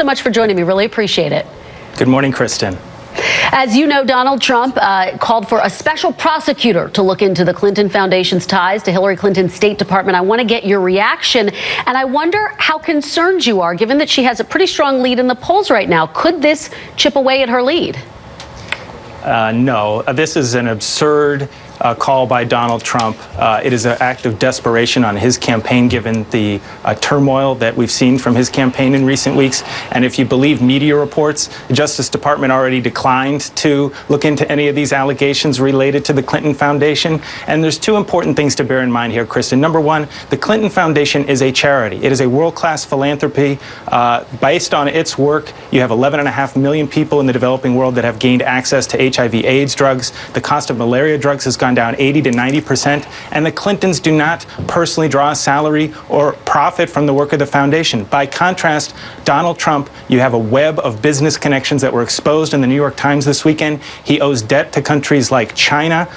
so much for joining me. Really appreciate it. Good morning, Kristen. As you know, Donald Trump called for a special prosecutor to look into the Clinton Foundation's ties to Hillary Clinton's State Department. I want to get your reaction, and I wonder how concerned you are, given that she has a pretty strong lead in the polls right now. Could this chip away at her lead? No, this is an absurd call by Donald Trump. It is an act of desperation on his campaign, given the turmoil that we've seen from his campaign in recent weeks. And if you believe media reports, the Justice Department already declined to look into any of these allegations related to the Clinton Foundation. And there's two important things to bear in mind here, Kristen. Number one, the Clinton Foundation is a charity. It is a world-class philanthropy. Based on its work, you have 11.5 million people in the developing world that have gained access to HIV/AIDS drugs. The cost of malaria drugs has gone down 80 to 90%, and the Clintons do not personally draw a salary or profit from the work of the foundation. By contrast, Donald Trump, you have a web of business connections that were exposed in the New York Times this weekend. He owes debt to countries like China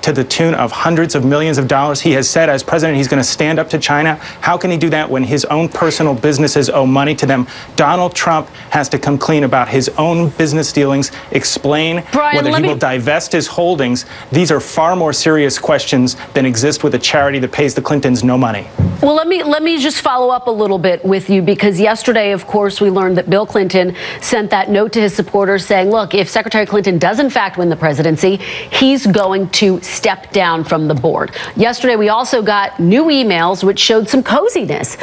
to the tune of hundreds of millions of dollars. He has said as president he's going to stand up to China. How can he do that when his own personal businesses owe money to them? Donald Trump has to come clean about his own business dealings, explain whether he will divest his holdings. These are far more serious questions than exist with a charity that pays the Clintons no money. Well, let me just follow up a little bit with you, because yesterday, of course, we learned that Bill Clinton sent that note to his supporters saying, look, if Secretary Clinton does in fact win the presidency, he's going to step down from the board. Yesterday, we also got new emails which showed some coziness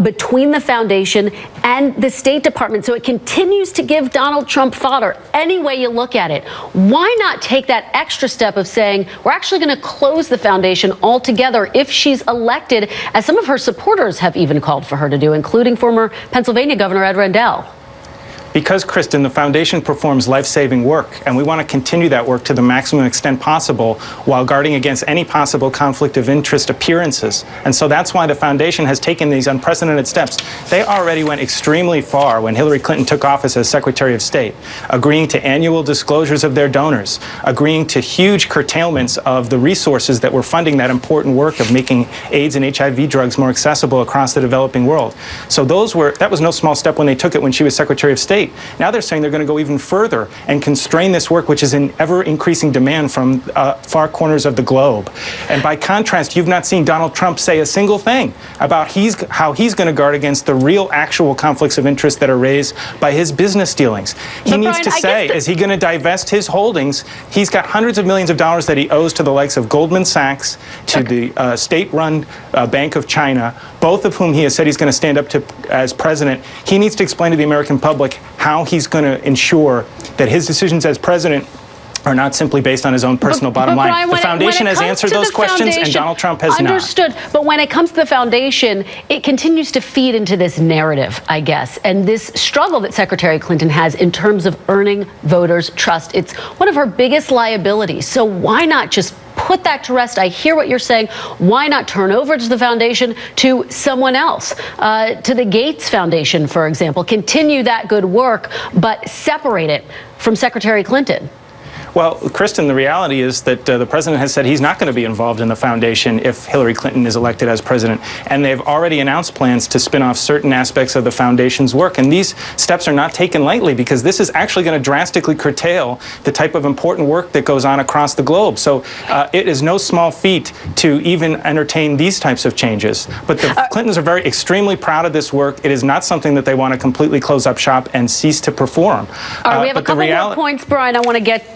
between the foundation and the State Department. So it continues to give Donald Trump fodder any way you look at it. Why not take that extra step of saying we're actually going to close the foundation altogether if she's elected, as some of her supporters have even called for her to do, including former Pennsylvania Governor Ed Rendell? Because, Kristen, the foundation performs life-saving work, and we want to continue that work to the maximum extent possible while guarding against any possible conflict of interest appearances. And so that's why the foundation has taken these unprecedented steps. They already went extremely far when Hillary Clinton took office as Secretary of State, agreeing to annual disclosures of their donors, agreeing to huge curtailments of the resources that were funding that important work of making AIDS and HIV drugs more accessible across the developing world. So that was no small step when they took it when she was Secretary of State. Now they're saying they're going to go even further and constrain this work, which is in ever-increasing demand from far corners of the globe. And by contrast, you've not seen Donald Trump say a single thing about how he's going to guard against the real, actual conflicts of interest that are raised by his business dealings. He needs to say, is he going to divest his holdings? He's got hundreds of millions of dollars that he owes to the likes of Goldman Sachs, to the state-run Bank of China, both of whom he has said he's going to stand up to as president. He needs to explain to the American public how he's going to ensure that his decisions as president are not simply based on his own personal bottom line. Brian, the foundation has answered those questions, and Donald Trump has not. Understood. But when it comes to the foundation, it continues to feed into this narrative, I guess, and this struggle that Secretary Clinton has in terms of earning voters' trust. It's one of her biggest liabilities. So why not just put that to rest? I hear what you're saying. Why not turn over to the foundation to someone else, to the Gates Foundation, for example? Continue that good work, but separate it from Secretary Clinton. Well, Kristen, the reality is that the president has said he's not going to be involved in the foundation if Hillary Clinton is elected as president. And they've already announced plans to spin off certain aspects of the foundation's work. And these steps are not taken lightly, because this is actually going to drastically curtail the type of important work that goes on across the globe. So it is no small feat to even entertain these types of changes. But the Clintons are extremely proud of this work. It is not something that they want to completely close up shop and cease to perform. All right, we have a couple more points, Brian, I want to get